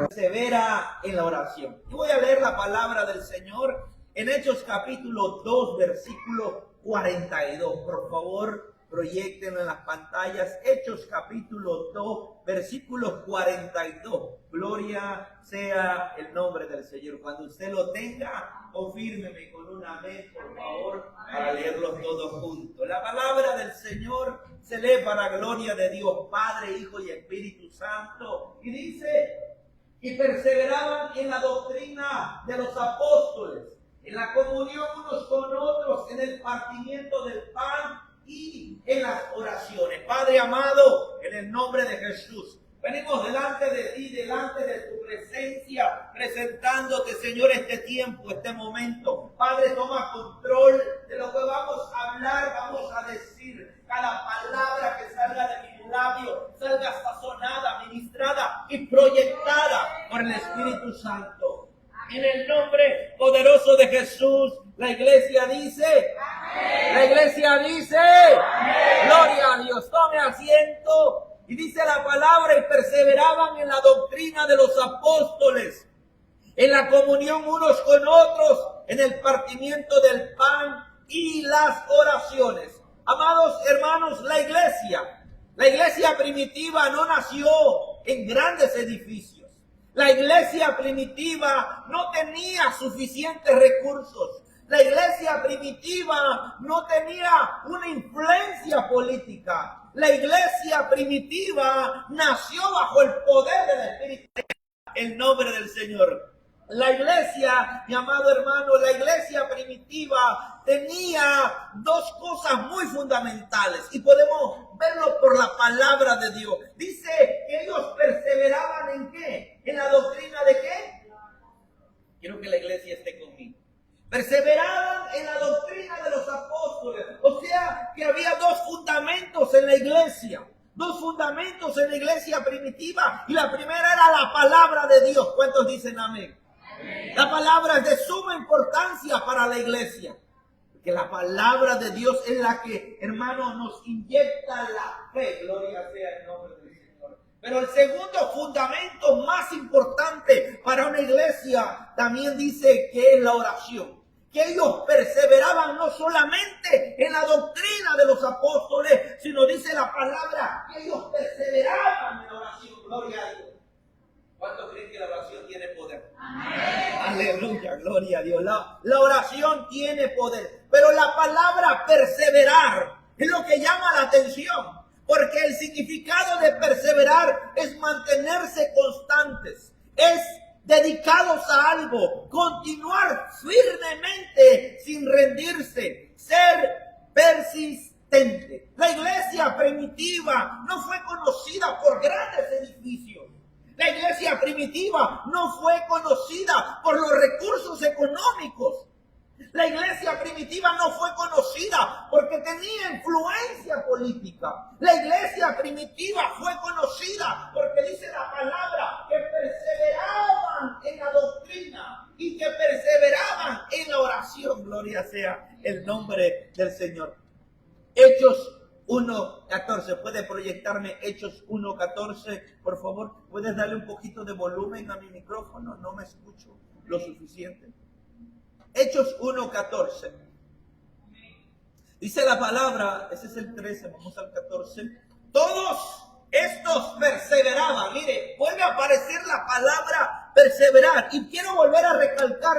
persevera en la oración. Y voy a leer la palabra del Señor en Hechos capítulo 2, versículo 42. Por favor, proyectenlo en las pantallas. Hechos capítulo 2, versículo 42. Gloria sea el nombre del Señor. Cuando usted lo tenga, confírmeme con un amén, por favor, para leerlos todos juntos. La palabra del Señor se lee para gloria de Dios Padre, Hijo y Espíritu Santo. Y dice: y perseveraban en la doctrina de los apóstoles, en la comunión unos con otros, en el partimiento del pan y en las oraciones. Padre amado, en el nombre de Jesús, venimos delante de ti, delante de tu presencia, presentándote, Señor, este tiempo, este momento. Padre, toma control de lo que vamos a hablar, vamos a decir. Cada palabra que salga de mi labio salga sazonada, ministrada y proyectada por el Espíritu Santo. En el nombre poderoso de Jesús, la iglesia dice, amén. La iglesia dice, amén. Gloria a Dios. Tome asiento. Y dice la palabra: y perseveraban en la doctrina de los apóstoles, en la comunión unos con otros, en el partimiento del pan y las oraciones. Amados hermanos, la iglesia primitiva no nació en grandes edificios. La iglesia primitiva no tenía suficientes recursos. La iglesia primitiva no tenía una influencia política. La iglesia primitiva nació bajo el poder del Espíritu. El nombre del Señor. La iglesia, mi amado hermano, la iglesia primitiva tenía dos cosas muy fundamentales y podemos verlo por la palabra de Dios. Dice que ellos perseveraban ¿en qué? ¿En la doctrina de qué? Quiero que la iglesia esté conmigo. Perseveraban en la doctrina de los apóstoles. O sea, que había dos fundamentos en la iglesia. Dos fundamentos en la iglesia primitiva. Y la primera era la palabra de Dios. ¿Cuántos dicen amén? Amén. La palabra es de suma importancia para la iglesia. Porque la palabra de Dios es la que, hermano, nos inyecta la fe. Gloria sea el nombre del Señor. Pero el segundo fundamento más importante para una iglesia también dice que es la oración. Que ellos perseveraban no solamente en la doctrina de los apóstoles, sino dice la palabra que ellos perseveraban en la oración. Gloria a Dios. ¿Cuántos creen que la oración tiene poder? Amén. Aleluya, gloria a Dios. La oración tiene poder. Pero la palabra perseverar es lo que llama la atención. Porque el significado de perseverar es mantenerse constantes. Es dedicados a algo, continuar firmemente sin rendirse, ser persistente. La iglesia primitiva no fue conocida por grandes edificios. La iglesia primitiva no fue conocida por los recursos económicos. La iglesia primitiva no fue conocida porque tenía influencia política. La iglesia primitiva fue conocida porque dice la palabra que perseveraban en la doctrina y que perseveraban en la oración. Gloria sea el nombre del Señor. Hechos 1:14. ¿Puede proyectarme Hechos 1:14? Por favor, ¿puedes darle un poquito de volumen a mi micrófono? No me escucho lo suficiente. Hechos 1:14. Dice la palabra, ese es el 13, vamos al 14. Todos estos perseveraban. Mire, vuelve a aparecer la palabra perseverar. Y quiero volver a recalcar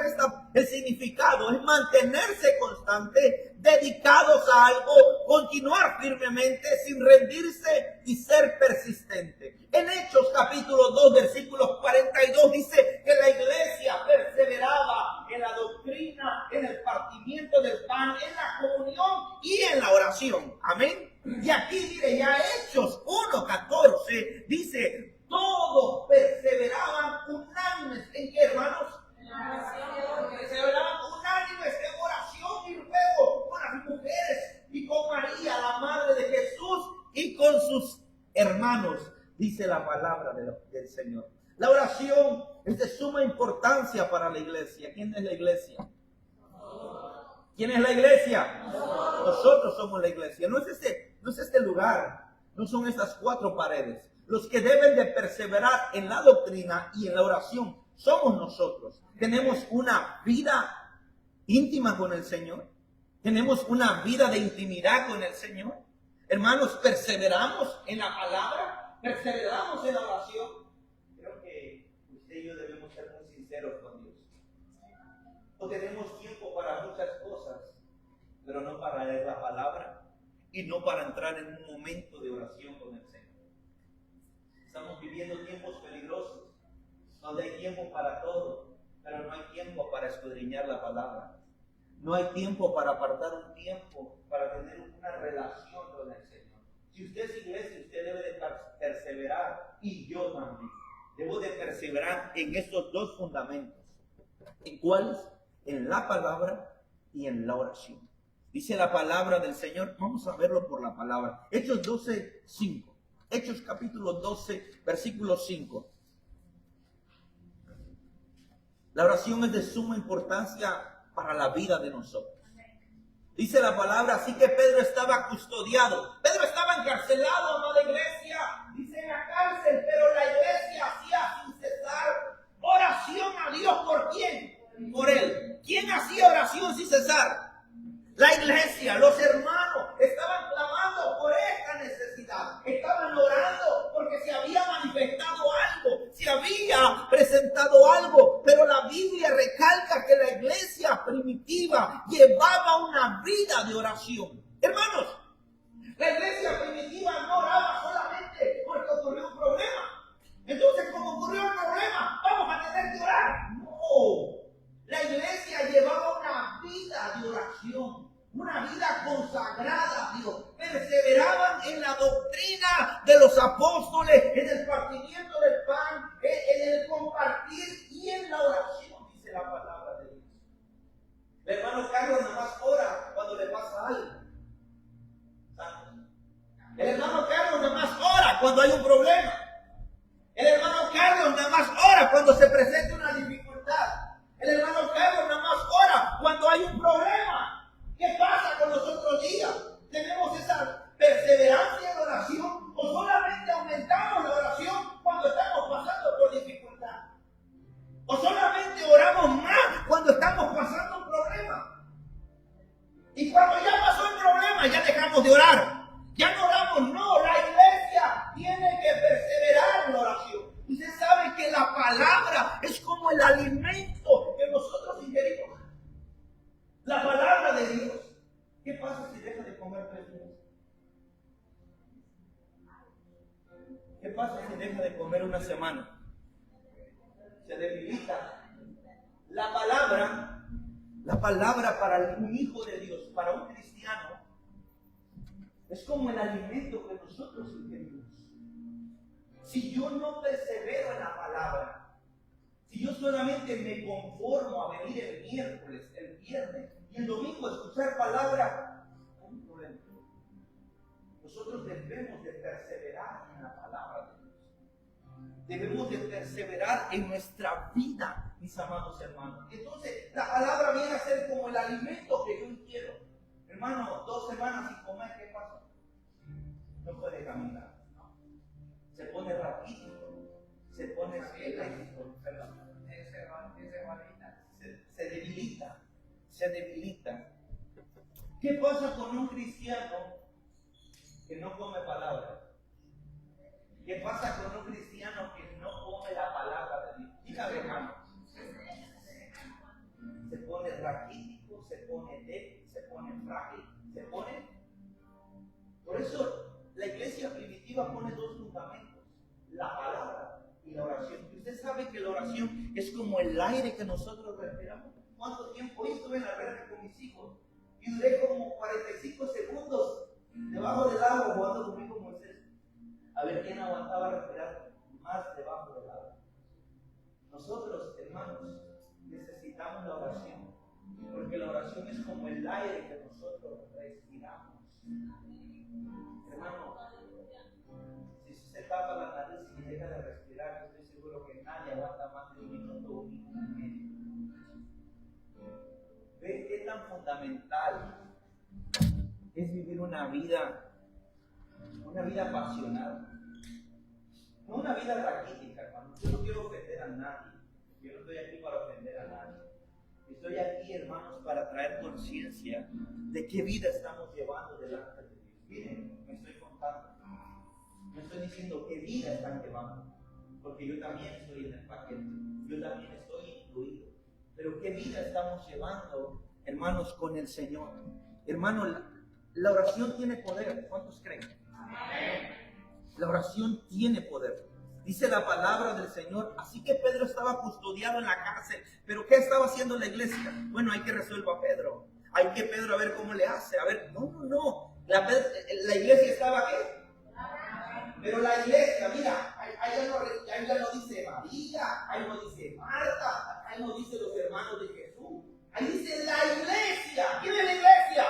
el significado. Es mantenerse constante, dedicados a algo, continuar firmemente, sin rendirse y ser persistente. En Hechos capítulo 2, versículos 42 dice que la iglesia perseveraba en la doctrina, en el partimiento del pan, en la comunión y en la oración. Amén. Y aquí mire, ya Hechos 1:14 dice: todos perseveraban unánimes. ¿En qué, hermanos? En la oración. Perseveraban unánimes en oración y ruego con las mujeres y con María, la madre de Jesús, y con sus hermanos. Dice la palabra del Señor. La oración es de suma importancia para la iglesia. ¿Quién es la iglesia? ¿Quién es la iglesia? Nosotros somos la iglesia. No es este lugar, no son estas cuatro paredes. Los que deben de perseverar en la doctrina y en la oración somos nosotros. Tenemos una vida íntima con el Señor. Tenemos una vida de intimidad con el Señor. Hermanos, perseveramos en la palabra, perseveramos en la oración. Creo que usted y yo debemos ser muy sinceros con Dios. No tenemos tiempo para muchas cosas, pero no para leer la palabra y no para entrar en un momento de oración con el Señor. Estamos viviendo tiempos peligrosos, donde hay tiempo para todo, pero no hay tiempo para escudriñar la palabra. No hay tiempo para apartar un tiempo para tener una relación con el Señor. Si usted es iglesia, usted debe de perseverar, y yo también. Debo de perseverar en estos dos fundamentos. ¿En cuáles? En la palabra y en la oración. Dice la palabra del Señor, vamos a verlo por la palabra. Hechos 12:5. Hechos capítulo 12, versículo 5. La oración es de suma importancia para la vida de nosotros. Dice la palabra, así que Pedro estaba custodiado. Pedro estaba encarcelado, amada iglesia. Dice en la cárcel, pero la iglesia hacía sin cesar oración a Dios. ¿Por quién? Por él. ¿Quién hacía oración sin cesar? La iglesia, los hermanos, estaban clamando por esta necesidad. Estaban orando porque se había manifestado algo, se había presentado algo. Pero la Biblia recalca que la iglesia primitiva llevaba una vida de oración. Hermanos, la iglesia primitiva no oraba solamente porque ocurrió un problema. Entonces, como ocurrió un problema, vamos a tener que orar. No, la iglesia llevaba una vida de oración. Una vida consagrada a Dios. Perseveraban en la doctrina de los apóstoles, en el partimiento del pan, en el compartir y en la oración, dice la palabra de Dios. El hermano Carlos nada más ora cuando le pasa algo. El hermano Carlos nada más ora cuando hay un problema. El hermano Carlos nada más ora cuando se presenta una dificultad. El hermano Carlos nada más ora cuando hay un problema. ¿Qué pasa con los otros días? ¿Tenemos esa perseverancia en la oración o solamente aumentamos la oración cuando estamos pasando por dificultad? ¿O solamente oramos más cuando estamos pasando un problema? Y cuando ya pasó el problema ya dejamos de orar. Ya no oramos, no, la iglesia tiene que perseverar en la oración. Usted sabe que la palabra es como el alimento que nosotros ingerimos. La palabra de Dios. ¿Qué pasa si deja de comer 3 días? ¿Qué pasa si deja de comer una semana? Se debilita. La palabra para un hijo de Dios, para un cristiano, es como el alimento que nosotros ingerimos. Si yo no persevero en la palabra, si yo solamente me conformo a venir el miércoles, el viernes y el domingo a escuchar palabra, hay un problema. Nosotros debemos de perseverar en la palabra de Dios. Debemos de perseverar en nuestra vida, mis amados hermanos. Entonces, la palabra viene a ser como el alimento que yo quiero. Hermano, 2 semanas sin comer, ¿qué pasa? No puede caminar. Se pone rapidito, se pone eléctrico, se debilita. ¿Qué pasa con un cristiano que no come palabra? ¿Qué pasa con un cristiano que no come la palabra de Dios? Dígame, hermano. Se pone raquítico, se pone débil, se pone frágil, se pone. Por eso la iglesia primitiva pone 2 fundamentos: la palabra y la oración. Usted sabe que la oración es como el aire que nosotros respiramos. ¿Cuánto tiempo estuve en la alberca con mis hijos? Y duré como 45 segundos debajo del agua jugando con mi hijo Moisés. A ver quién aguantaba respirar más debajo del agua. Nosotros, hermanos, necesitamos la oración, porque la oración es como el aire que nosotros respiramos. Hermano, si usted se tapa la nariz y deja de respirar, estoy seguro que nadie aguanta más de 1 minuto o 1 minuto y medio. ¿Ve qué tan fundamental es vivir una vida apasionada? No una vida raquítica, hermano. Yo no quiero ofender a nadie. Yo no estoy aquí para ofender a nadie. Estoy aquí, hermanos, para traer conciencia de qué vida estamos llevando delante de Dios. Miren, me estoy contando. No estoy diciendo qué vida están llevando, porque yo también estoy en el paquete. Yo también estoy incluido. Pero qué vida estamos llevando, hermanos, con el Señor. Hermanos, la oración tiene poder. ¿Cuántos creen? La oración tiene poder. Dice la palabra del Señor. Así que Pedro estaba custodiado en la cárcel. ¿Pero qué estaba haciendo la iglesia? Bueno, hay que resuelva a Pedro. Hay que Pedro a ver cómo le hace. A ver, no. La iglesia estaba ¿qué? Pero la iglesia, mira, ahí ya no dice María, ahí no dice Marta, ahí no dice los hermanos de Jesús. Ahí dice la iglesia. ¿Quién es la iglesia?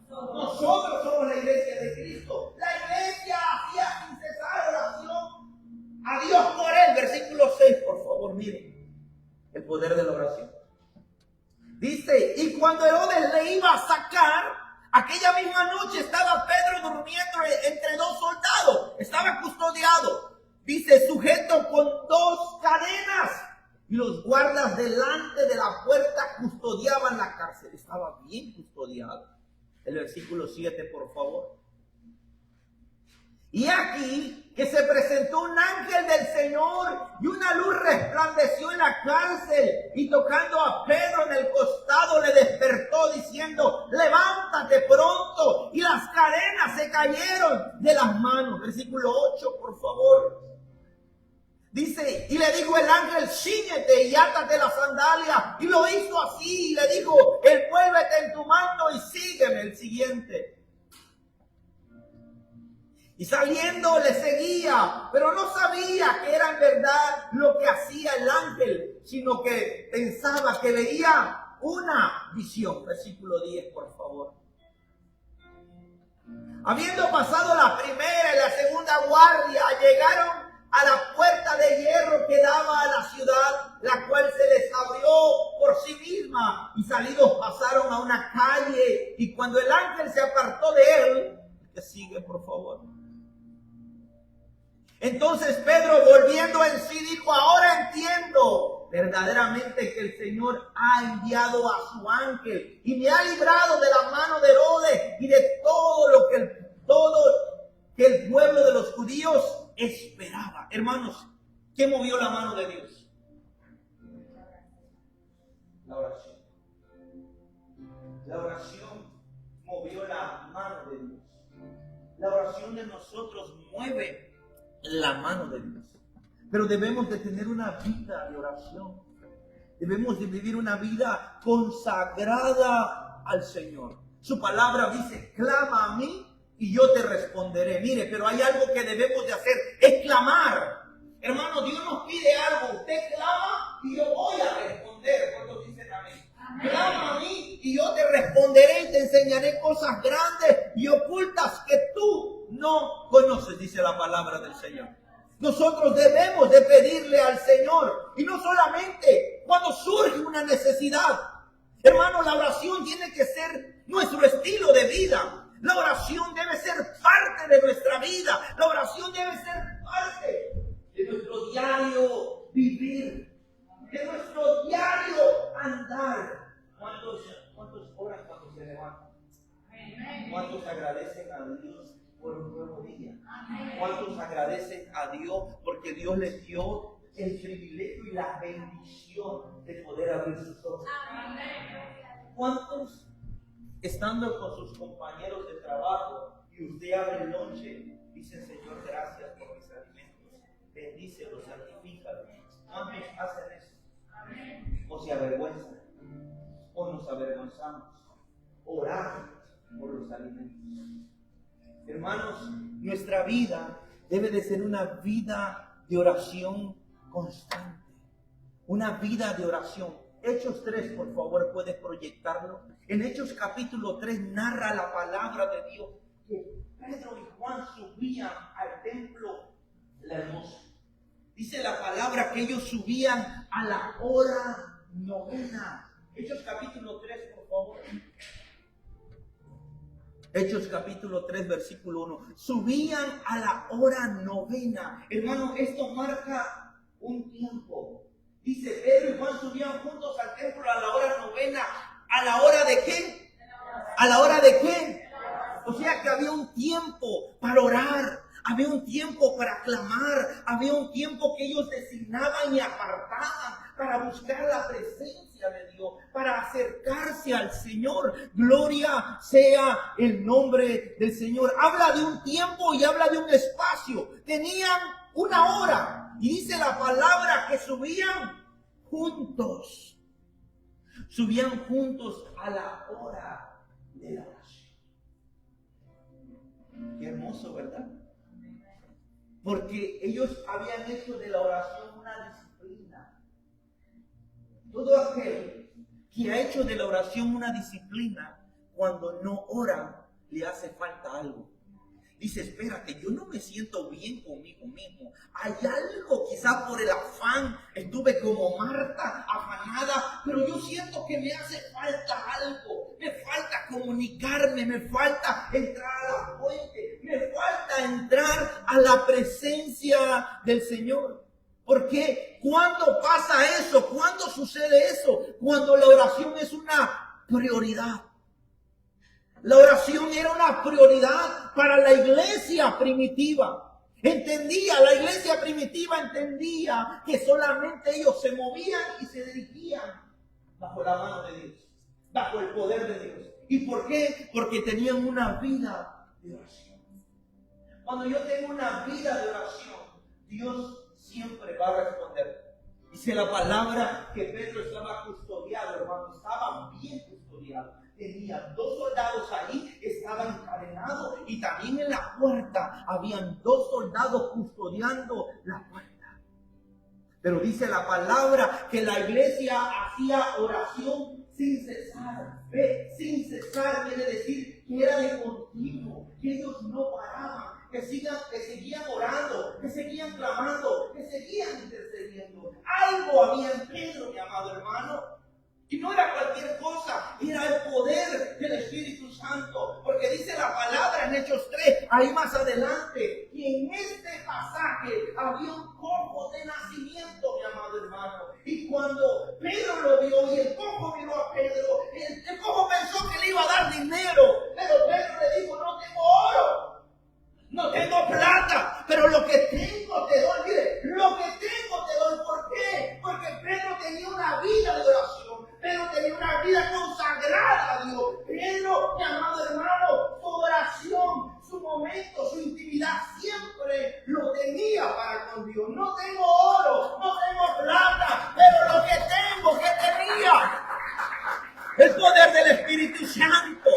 Nosotros somos la iglesia de Cristo. La iglesia hacía sin cesar oración a Dios por él. Versículo 6, por favor, miren el poder de la oración. Dice, y cuando Herodes le iba a sacar, aquella misma noche estaba Pedro durmiendo entre dos soldados. Estaba custodiado. Dice, sujeto con 2 cadenas. Y los guardas delante de la puerta custodiaban la cárcel. Estaba bien custodiado. El versículo 7, por favor. Y aquí que se presentó un ángel del Señor y una luz resplandeció en la cárcel y tocando a Pedro en el costado le despertó diciendo, levántate pronto, y las cadenas se cayeron de las manos. Versículo 8, por favor. Dice, y le dijo el ángel, cíñete y átate la sandalia. Y lo hizo así, y le dijo, envuélvete en tu manto y sígueme. El siguiente. Y saliendo le seguía, pero no sabía que era en verdad lo que hacía el ángel, sino que pensaba que veía una visión. Versículo 10, por favor. Habiendo pasado la primera y la segunda guardia, llegaron a la puerta de hierro que daba a la ciudad, la cual se les abrió por sí misma, y salidos pasaron a una calle, y cuando el ángel se apartó de él, que sigue, por favor. Entonces Pedro, volviendo en sí, dijo, ahora entiendo verdaderamente que el Señor ha enviado a su ángel y me ha librado de la mano de Herodes y de todo que el pueblo de los judíos esperaba. Hermanos, ¿qué movió la mano de Dios? La oración. La oración movió la mano de Dios. La oración de nosotros mueve la mano de Dios. Pero debemos de tener una vida de oración. Debemos de vivir una vida consagrada al Señor. Su palabra dice, clama a mí y yo te responderé. Mire, pero hay algo que debemos de hacer, es clamar. Hermano, Dios nos pide algo. Usted clama y yo voy a responder. ¿Cuántos dicen amén? Clama a mí y yo te responderé y te enseñaré cosas grandes y ocultas que tú no conoces, dice la palabra del Señor. Nosotros debemos de pedirle al Señor, y no solamente cuando surge una necesidad. Hermano, la oración tiene que ser nuestro estilo de vida. La oración debe ser parte de nuestra vida. La oración debe ser parte de nuestro diario vivir, de nuestro diario andar. ¿Cuántos oran cuando se levantan? ¿Cuántos agradecen a Dios por un nuevo día? ¿Cuántos agradecen a Dios porque Dios les dio el privilegio y la bendición de poder abrir sus ojos? ¿Cuántos, estando con sus compañeros de trabajo y usted abre el lonche, dicen, Señor, gracias por mis alimentos, bendícelos, santifícalos? ¿Cuántos hacen eso? ¿O se avergüenzan? ¿O nos avergonzamos? Orar por los alimentos. Hermanos, nuestra vida debe de ser una vida de oración constante. Una vida de oración. Hechos 3, por favor, puedes proyectarlo. En Hechos capítulo 3 narra la palabra de Dios que Pedro y Juan subían al templo la hermosa. Dice la palabra que ellos subían a la hora novena. Hechos capítulo 3, por favor. Hechos capítulo 3, versículo 1. Subían a la hora novena. Hermano, esto marca un tiempo. Dice, Pedro y Juan subían juntos al templo a la hora novena. ¿A la hora de qué? ¿A la hora de qué? O sea que había un tiempo para orar. Había un tiempo para clamar. Había un tiempo que ellos designaban y apartaban para buscar la presencia de Dios, para acercarse al Señor. Gloria sea el nombre del Señor. Habla de un tiempo y habla de un espacio. Tenían una hora. Y dice la palabra que subían juntos. Subían juntos a la hora de la oración. Qué hermoso, ¿verdad? Porque ellos habían hecho de la oración una disciplina. Todo aquel que ha hecho de la oración una disciplina, cuando no ora, le hace falta algo. Dice, espérate, yo no me siento bien conmigo mismo. Hay algo, quizás por el afán, estuve como Marta, afanada, pero yo siento que me hace falta algo. Me falta comunicarme, me falta entrar a la fuente, me falta entrar a la presencia del Señor. ¿Por qué? ¿Cuándo pasa eso? ¿Cuándo sucede eso? Cuando la oración es una prioridad. La oración era una prioridad para la iglesia primitiva. La iglesia primitiva entendía que solamente ellos se movían y se dirigían bajo la mano de Dios, bajo el poder de Dios. ¿Y por qué? Porque tenían una vida de oración. Cuando yo tengo una vida de oración, Dios siempre va a responder. Dice la palabra que Pedro estaba custodiado, hermano, estaba bien custodiado. Tenía 2 soldados ahí, estaban encadenados, y también en la puerta habían 2 soldados custodiando la puerta. Pero dice la palabra que la iglesia hacía oración sin cesar. Sin cesar quiere decir que era de continuo, que ellos no paraban, que seguían orando, que seguían clamando, que seguían intercediendo. Algo había en Pedro, mi amado hermano. Y no era cualquier cosa, era el poder del Espíritu Santo. Porque dice la palabra en Hechos 3, ahí más adelante, que en este pasaje había un cojo de nacimiento, mi amado hermano. Y cuando Pedro lo vio y el cojo miró a Pedro, el cojo pensó que le iba a dar dinero. Pero Pedro le dijo, no tengo oro, no tengo plata, pero lo que tengo te doy. Mire, lo que tengo te doy. ¿Por qué? Porque Pedro tenía una vida de oración. Pedro tenía una vida consagrada a Dios. Pedro, mi amado hermano, su oración, su momento, su intimidad siempre lo tenía para con Dios. No tengo oro, no tengo plata, pero lo que tengo, que tenía, el poder del Espíritu Santo.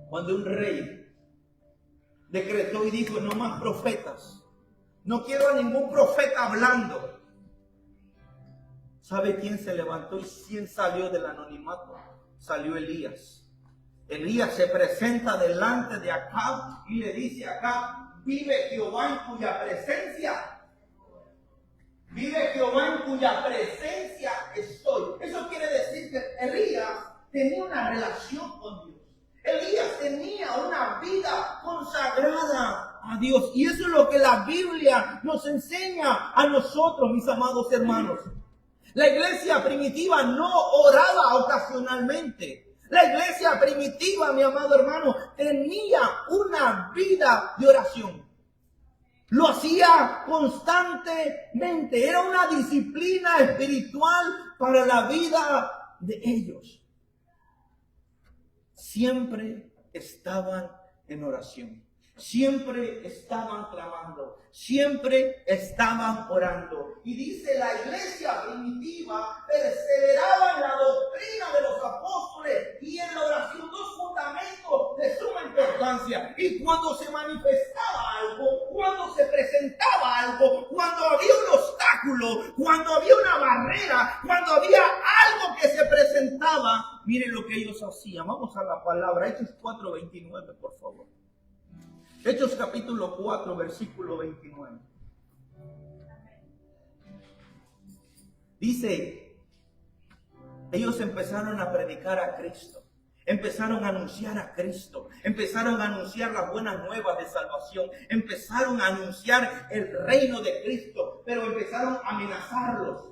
Cuando un rey decretó y dijo, no más profetas, no quiero a ningún profeta hablando. ¿Sabe quién se levantó y quién salió del anonimato? Salió Elías. Elías se presenta delante de Acab y le dice a Acab, vive Jehová en cuya presencia. Vive Jehová en cuya presencia estoy. Eso quiere decir que Elías tenía una relación con Dios. Elías tenía una vida consagrada a Dios. Y eso es lo que la Biblia nos enseña a nosotros, mis amados hermanos. La iglesia primitiva no oraba ocasionalmente. La iglesia primitiva, mi amado hermano, tenía una vida de oración. Lo hacía constantemente. Era una disciplina espiritual para la vida de ellos. Siempre estaban en oración. Siempre estaban clamando, siempre estaban orando. Y dice la iglesia primitiva perseveraba en la doctrina de los apóstoles y en la oración, 2 fundamentos de suma importancia. Y cuando se manifestaba algo, cuando se presentaba algo, cuando había un obstáculo, cuando había una barrera, cuando había algo que se presentaba, miren lo que ellos hacían. Vamos a la palabra, Hechos 4:29, por favor. Hechos capítulo 4, versículo 29. Dice, ellos empezaron a predicar a Cristo. Empezaron a anunciar a Cristo, empezaron a anunciar las buenas nuevas de salvación, empezaron a anunciar el reino de Cristo, pero empezaron a amenazarlos.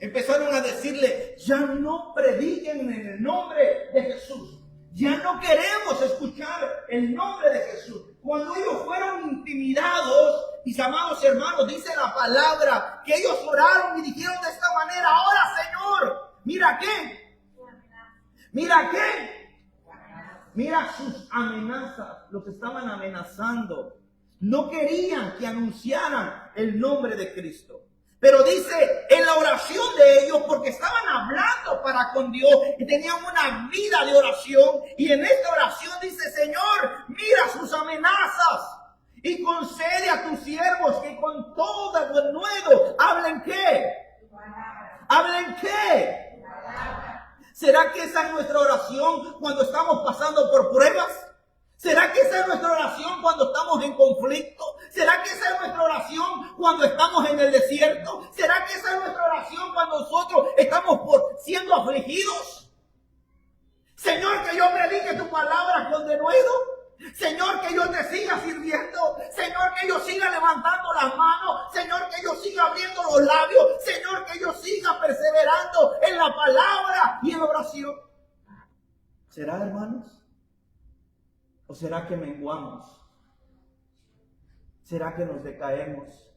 Empezaron a decirle, ya no prediquen en el nombre de Jesús, ya no queremos escuchar el nombre de Jesús. Cuando ellos fueron intimidados, mis amados hermanos, dice la palabra que ellos oraron y dijeron de esta manera, ahora Señor, mira qué. ¿Mira qué? Mira sus amenazas. Los estaban amenazando. No querían que anunciaran el nombre de Cristo. Pero dice en la oración de ellos, porque estaban hablando para con Dios y tenían una vida de oración. Y en esta oración dice, Señor, mira sus amenazas y concede a tus siervos que con todo denuedo hablen ¿qué? ¿Hablen qué? ¿Será que esa es nuestra oración cuando estamos pasando por pruebas? ¿Será que esa es nuestra oración cuando estamos en conflicto? ¿Será que esa es nuestra oración cuando estamos en el desierto? ¿Será que esa es nuestra oración cuando nosotros estamos siendo afligidos? Señor, que yo predique tu palabra con denuedo. Señor, que yo te siga sirviendo. Señor, que yo siga levantando las manos. Señor, que yo siga abriendo los labios. Señor, que yo siga perseverando en la palabra y en la oración. ¿Será, hermanos? ¿O será que menguamos? ¿Será que nos decaemos?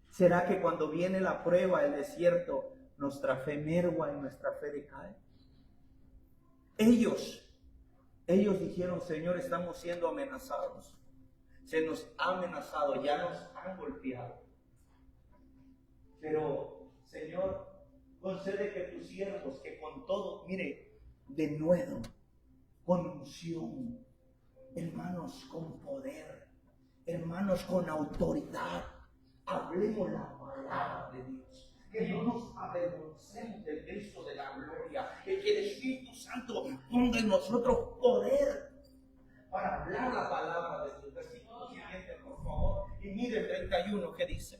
¿Será que cuando viene la prueba, el desierto, nuestra fe mergua y nuestra fe decae? Ellos dijeron, Señor, estamos siendo amenazados. Se nos ha amenazado, ya nos han golpeado. Pero, Señor, concede que tus siervos, que con todo, mire, denuedo, con unción, hermanos, con poder, hermanos, con autoridad, hablemos la palabra de Dios. Que no nos avergoncemos del Cristo de la gloria. Que el Espíritu Santo ponga en nosotros poder para hablar la palabra de Dios. Versículo siguiente, por favor. Y mire el 31 que dice.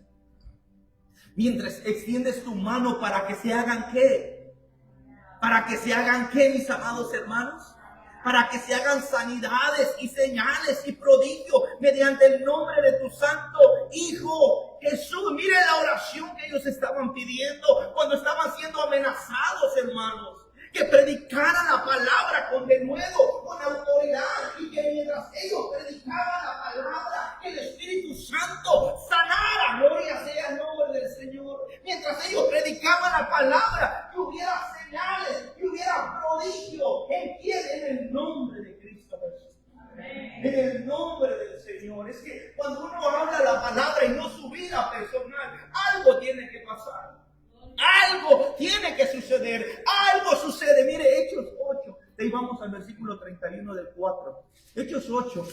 Mientras extiendes tu mano para que se hagan ¿qué? Para que se hagan ¿qué, mis amados hermanos? Para que se hagan sanidades y señales y prodigios mediante el nombre de tu santo Hijo Jesús. Mire la oración que ellos estaban pidiendo cuando estaban siendo amenazados, hermanos. Que predicaran la palabra con denuedo, con autoridad, y que mientras ellos predicaban la palabra, el Espíritu Santo sanara. Gloria sea el nombre del Señor. Mientras ellos predicaban la palabra, que hubiera señales, que hubiera prodigio. ¿En quién? En el nombre de Cristo Jesús. En el nombre del Señor. Es que cuando uno habla la palabra y no su vida personal, algo tiene que pasar. Algo tiene que suceder. Algo sucede. Mire, Hechos 8. De ahí vamos al versículo 31 del 4. Hechos 8,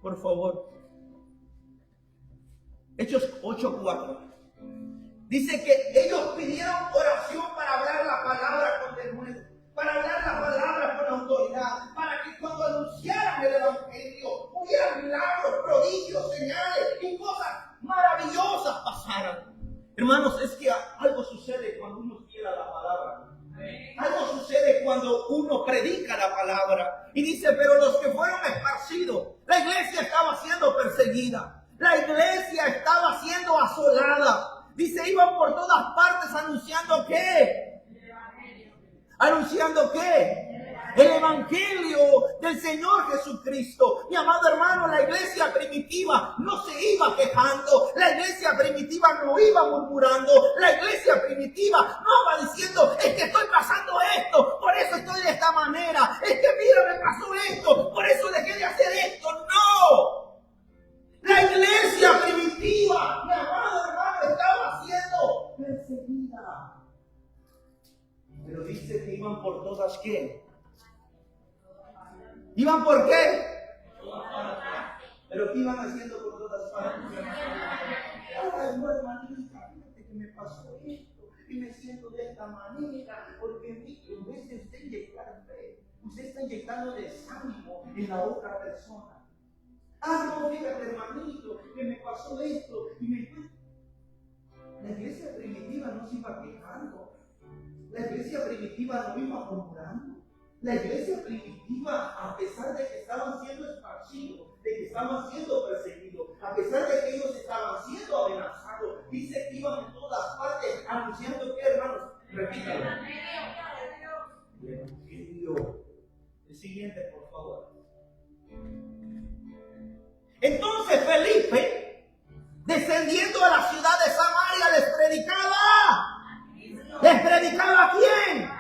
por favor. Hechos 8, 4. Dice que ellos pidieron oración para hablar la palabra con denuedo, para hablar la palabra con autoridad, para que cuando anunciaran el evangelio hubiera milagros, prodigios, señales y cosas maravillosas pasaran. Hermanos, es que algo sucede cuando uno quiera la palabra. Algo sucede cuando uno predica la palabra. Y dice, pero los que fueron esparcidos, la iglesia estaba siendo perseguida, la iglesia estaba siendo asolada. Dice, iban por todas partes anunciando ¿qué? ¿Anunciando qué? El evangelio del Señor Jesucristo. Mi amado hermano, la iglesia primitiva no se iba quejando, la iglesia primitiva no iba murmurando, la iglesia primitiva no iba diciendo, es que estoy pasando esto, por eso estoy de esta manera, es que mira, me pasó esto, por eso dejé de hacer esto. No, la iglesia primitiva, mi amado hermano, estaba siendo perseguida. Pero dice que iban por todas ¿qué? ¿Iban por qué? ¿Pero qué iban haciendo por todas partes? Ay, no, hermanita, fíjate que me pasó esto y me siento de esta manera, porque en vez de usted inyectar fe, usted está inyectando desánimo en la otra persona. Ah, no, fíjate, hermanito, que me pasó esto y me... La iglesia primitiva no se iba quejando. La iglesia primitiva no iba murmurando. La iglesia primitiva, a pesar de que estaban siendo esparcidos, de que estaban siendo perseguidos, a pesar de que ellos estaban siendo amenazados, dice que iban en todas partes anunciando que, hermanos, repítalo. El evangelio. El siguiente, por favor. Entonces Felipe, descendiendo a la ciudad de Samaria, les predicaba. ¿Les predicaba a quién?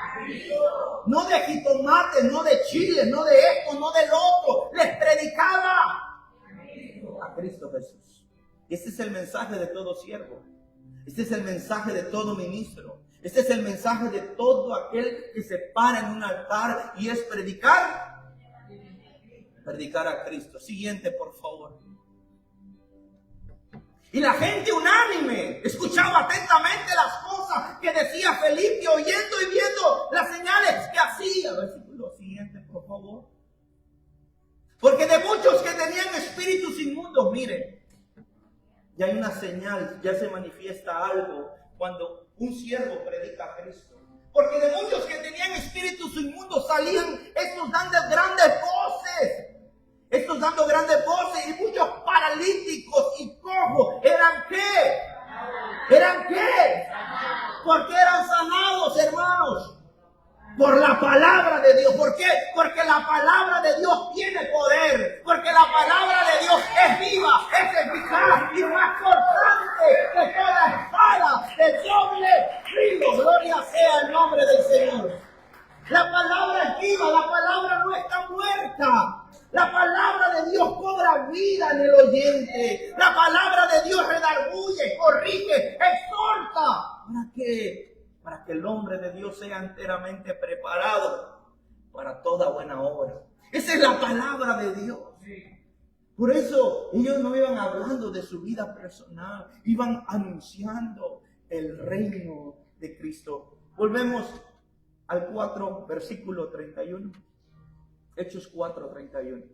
No de jitomates, no de chiles, no de esto, no del otro. Les predicaba a Cristo Jesús. Este es el mensaje de todo siervo. Este es el mensaje de todo ministro. Este es el mensaje de todo aquel que se para en un altar y es predicar. Predicar a Cristo. Siguiente, por favor. Y la gente unánime escuchaba atentamente las cosas que decía Felipe, oyendo y viendo las señales que hacía. Versículo siguiente, por favor. Porque de muchos que tenían espíritus inmundos, miren, ya hay una señal, ya se manifiesta algo cuando un siervo predica a Cristo. Porque de muchos que tenían espíritus inmundos salían estos dando grandes voces. Estos dando grandes voces y muchos paralíticos y cojos. ¿Eran qué? ¿Eran qué? ¿Por qué eran sanados, hermanos? Por la palabra de Dios. ¿Por qué? Porque la palabra de Dios tiene poder. Porque la palabra de Dios es viva, es eficaz y más cortante que toda espada de doble filo. Gloria sea el nombre del Señor. La palabra es viva, la palabra no está muerta. La palabra de Dios cobra vida en el oyente. La palabra de Dios redarguye, corrige, exhorta. ¿Para qué? Para que el hombre de Dios sea enteramente preparado para toda buena obra. Esa es la palabra de Dios. Por eso ellos no iban hablando de su vida personal, iban anunciando el reino de Cristo. Volvemos al 4, versículo 31. Hechos 4:31.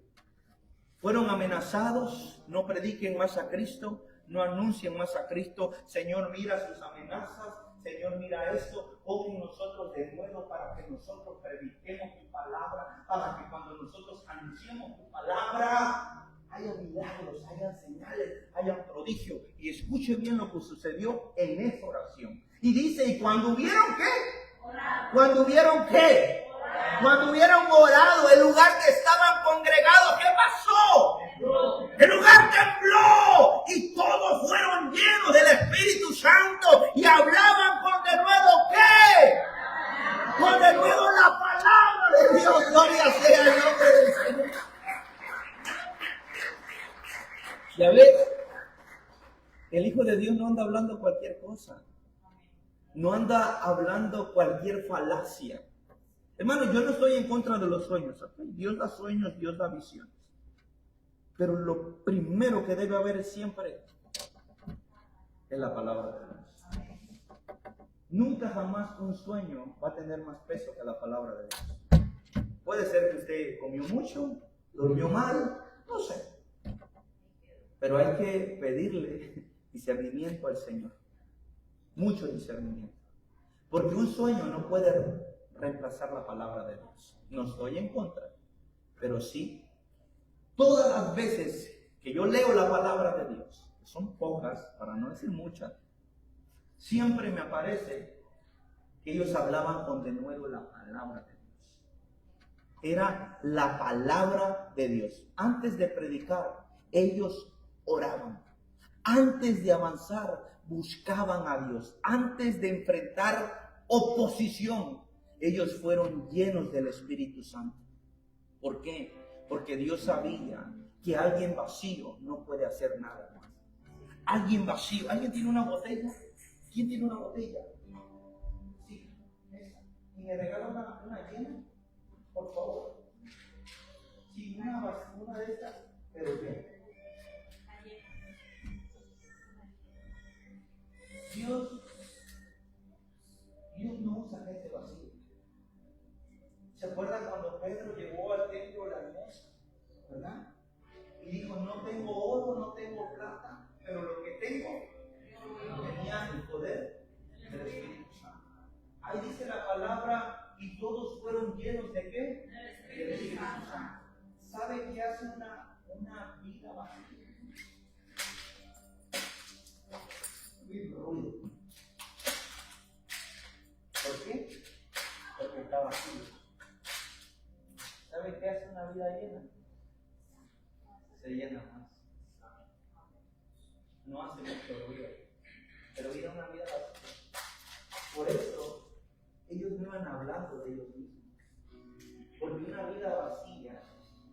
Fueron amenazados, no prediquen más a Cristo, no anuncien más a Cristo. Señor, mira sus amenazas. Señor, mira esto. Pon nosotros de nuevo para que nosotros prediquemos tu palabra, para que cuando nosotros anunciemos tu palabra haya milagros, haya señales, haya prodigios. Y escuche bien lo que sucedió en esa oración. Y dice, ¿y cuando hubieron qué? Cuando hubieron qué? Cuando hubieron orado, el lugar que estaban congregados, ¿qué pasó? El lugar tembló y todos fueron llenos del Espíritu Santo y hablaban con denuedo ¿qué? Con denuedo la palabra de Dios. Gloria sea el nombre del Señor. Ya ves, el Hijo de Dios no anda hablando cualquier cosa. No anda hablando cualquier falacia. Hermano, yo no estoy en contra de los sueños. ¿Okay? Dios da sueños, Dios da visiones. Pero lo primero que debe haber siempre es la palabra de Dios. Nunca jamás un sueño va a tener más peso que la palabra de Dios. Puede ser que usted comió mucho, durmió mal, no sé. Pero hay que pedirle discernimiento al Señor. Mucho discernimiento. Porque un sueño no puede reemplazar la palabra de Dios. No estoy en contra, pero sí, todas las veces que yo leo la palabra de Dios, que son pocas, para no decir muchas, siempre me aparece que ellos hablaban con denuedo la palabra de Dios. Era la palabra de Dios. Antes de predicar, ellos oraban. Antes de avanzar, buscaban a Dios. Antes de enfrentar oposición, ellos fueron llenos del Espíritu Santo. ¿Por qué? Porque Dios sabía que alguien vacío no puede hacer nada más. Alguien vacío. ¿Alguien tiene una botella? ¿Quién tiene una botella? Sí, esa. ¿Y me regalan una llena? Por favor. Sí, una de estas, pero bien. Dios no usa gente vacía. ¿Se acuerdan cuando Pedro llegó al templo la hermosa? ¿Verdad? Y dijo, no tengo oro, no tengo plata, pero lo que tengo, tenía el poder del Espíritu Santo. Ahí dice la palabra, y no hace mucho ruido, pero era una vida vacía. Por eso ellos no iban hablando de ellos mismos, porque una vida vacía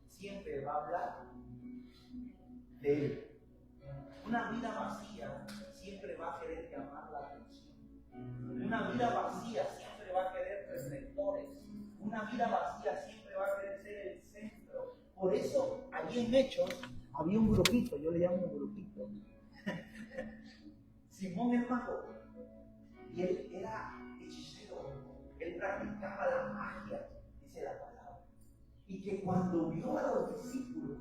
siempre va a hablar de él. Una vida vacía siempre va a querer llamar la atención. Una vida vacía siempre va a querer reflectores. Una vida vacía siempre va a querer ser el centro. Por eso, allí en Hechos, había un grupito, yo le llamo un grupito. Simón el mago. Y él era hechicero. Él practicaba la magia, dice la palabra. Y que cuando vio a los discípulos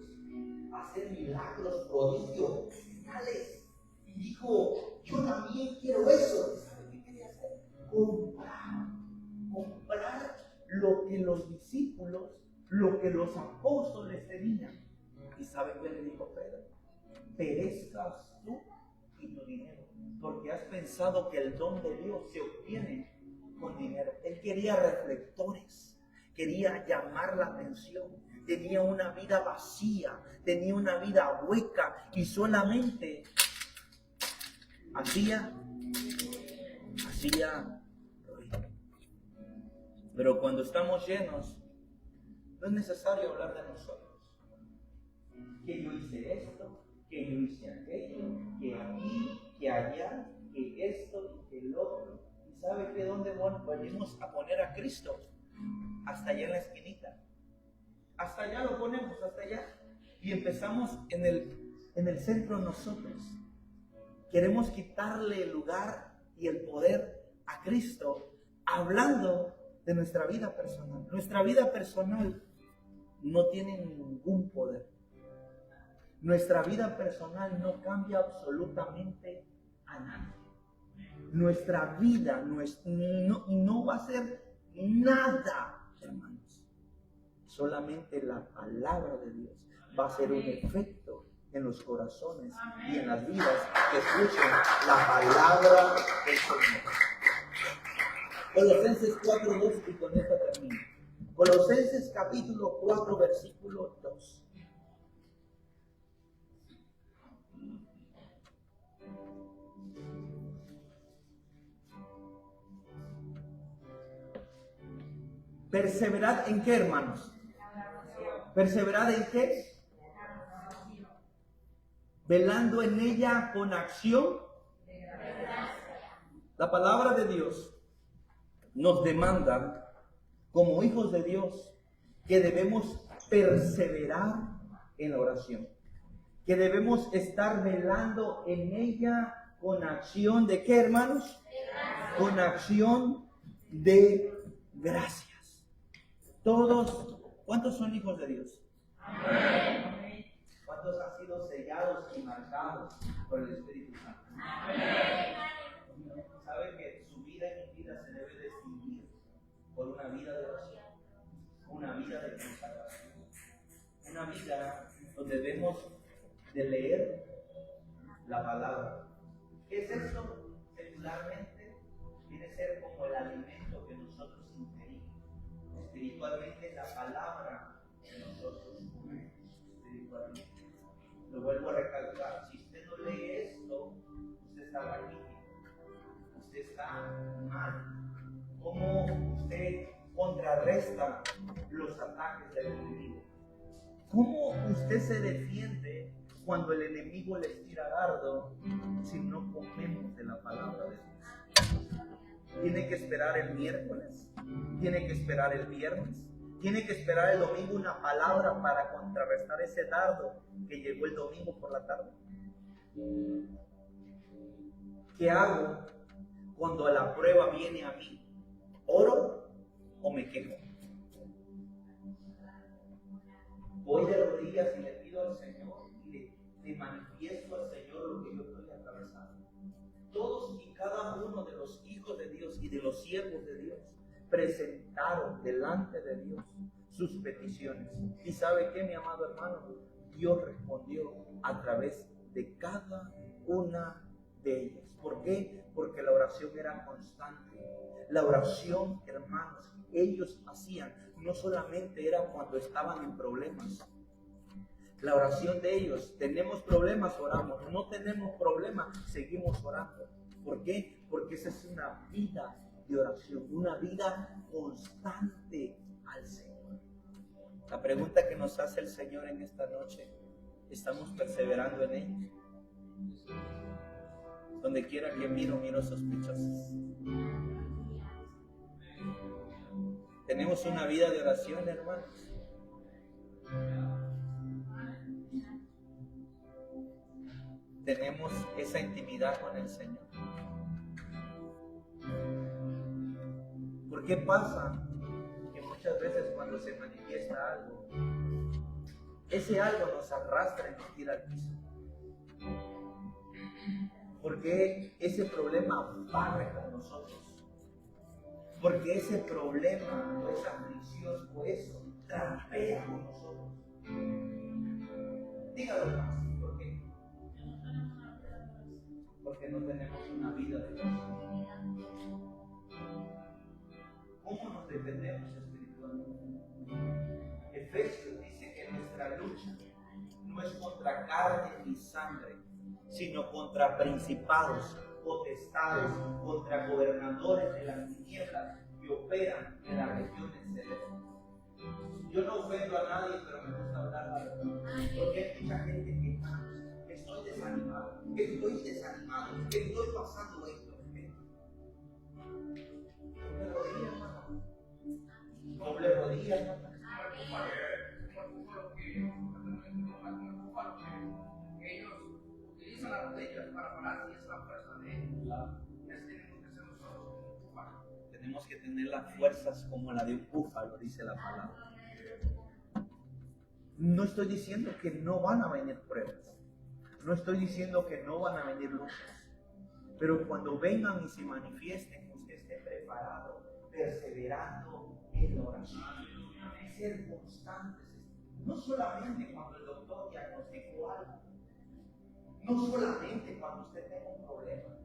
hacer milagros, prodigios, señales, y dijo, yo también quiero eso. ¿Sabe qué quería hacer? Comprar lo que los discípulos, lo que los apóstoles tenían. ¿Y sabe qué le dijo Pedro? Perezcas tú y tu dinero, porque has pensado que el don de Dios se obtiene con dinero. Él quería reflectores, quería llamar la atención. Tenía una vida vacía, tenía una vida hueca y solamente hacía ruido. Pero cuando estamos llenos, no es necesario hablar de nosotros. Que yo hice esto, que yo hice aquello, que aquí, que allá, que esto y que el otro. ¿Y sabe que dónde venimos a poner a Cristo? Hasta allá en la esquinita. Hasta allá lo ponemos, hasta allá. Y empezamos en el centro nosotros. Queremos quitarle el lugar y el poder a Cristo, hablando de nuestra vida personal. Nuestra vida personal no tiene ningún poder. Nuestra vida personal no cambia absolutamente a nadie. Nuestra vida no va a ser nada, hermanos. Solamente la palabra de Dios va a ser un efecto en los corazones y en las vidas que escuchen la palabra del Señor. Colosenses 4:2, y con esto termino. Colosenses capítulo 4, versículo 2. Perseverad en qué, hermanos. ¿Perseverad en qué? Velando en ella con acción. La palabra de Dios nos demanda, como hijos de Dios, que debemos perseverar en la oración. Que debemos estar velando en ella con acción de qué, hermanos? Con acción de gracias. Todos. ¿Cuántos son hijos de Dios? Amén. ¿Cuántos han sido sellados y marcados por el Espíritu Santo? Amén. ¿Saben que su vida y mi vida se debe distinguir por una vida de oración, una vida de consagración, una vida donde debemos de leer la palabra? ¿Qué es esto? Secularmente viene a ser como el alimento que nosotros ingerimos. Espiritualmente, la palabra que nosotros comemos espiritualmente. Lo vuelvo a recalcar: si usted no lee esto, usted está raquítico, usted está mal. ¿Cómo usted contrarresta los ataques del enemigo? ¿Cómo usted se defiende cuando el enemigo les tira dardo si no comemos de la palabra de Dios? Tiene que esperar el miércoles, tiene que esperar el viernes, tiene que esperar el domingo una palabra para contrarrestar ese dardo que llegó el domingo por la tarde. ¿Qué hago cuando la prueba viene a mí? ¿Oro o me quejo? Voy de rodillas y le pido al Señor y le manifiesto al Señor lo que yo estoy atravesando. Todos y cada uno de los hijos de Dios y de los siervos de Dios presentaron delante de Dios sus peticiones. ¿Y sabe qué, mi amado hermano? Dios respondió a través de cada una de ellas. ¿Por qué? Porque la oración era constante. La oración, hermanos, ellos hacían no solamente era cuando estaban en problemas, La oración de ellos, tenemos problemas, oramos. No tenemos problemas, seguimos orando. ¿Por qué? Porque esa es una vida de oración, una vida constante al Señor. La pregunta que nos hace el Señor en esta noche, ¿estamos perseverando en Él? Donde quiera que miro sospechosos. ¿Tenemos una vida de oración, hermanos? ¿Tenemos esa intimidad con el Señor? ¿Por qué pasa que muchas veces cuando se manifiesta algo, ese algo nos arrastra y nos tira al piso? Porque ese problema barre con nosotros. Porque ese problema o esa aflicción o eso trampea con nosotros. Dígalo más, ¿por qué? Porque no tenemos una vida de oración. ¿Cómo nos defendemos espiritualmente? Efesios dice que nuestra lucha no es contra carne ni sangre, sino contra principados, potestades, contra gobernadores de las tinieblas que operan en las regiones celestes. Yo no ofendo a nadie, pero me gusta hablar la verdad. Porque hay mucha gente que estoy desanimado, que estoy pasando esto. Doble rodilla, hermano. Ellos utilizan las rodillas para parar y es la fuerza de ellos. Tenemos que tener las fuerzas como la de un búfalo, dice la palabra. No estoy diciendo que no van a venir pruebas. No estoy diciendo que no van a venir luchas. Pero cuando vengan y se manifiesten, usted esté preparado, perseverando en la oración. Ser constantes. No solamente cuando el doctor diagnosticó algo. No solamente cuando usted tenga un problema.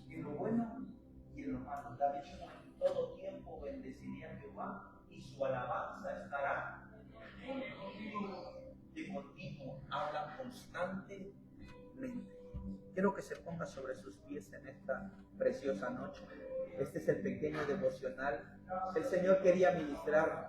En lo bueno y en lo malo. David dicho, en todo tiempo bendeciría a Jehová y su alabanza estará de continuo. Habla constantemente. Quiero que se ponga sobre sus pies en esta preciosa noche. Este es el pequeño devocional. El Señor quería ministrar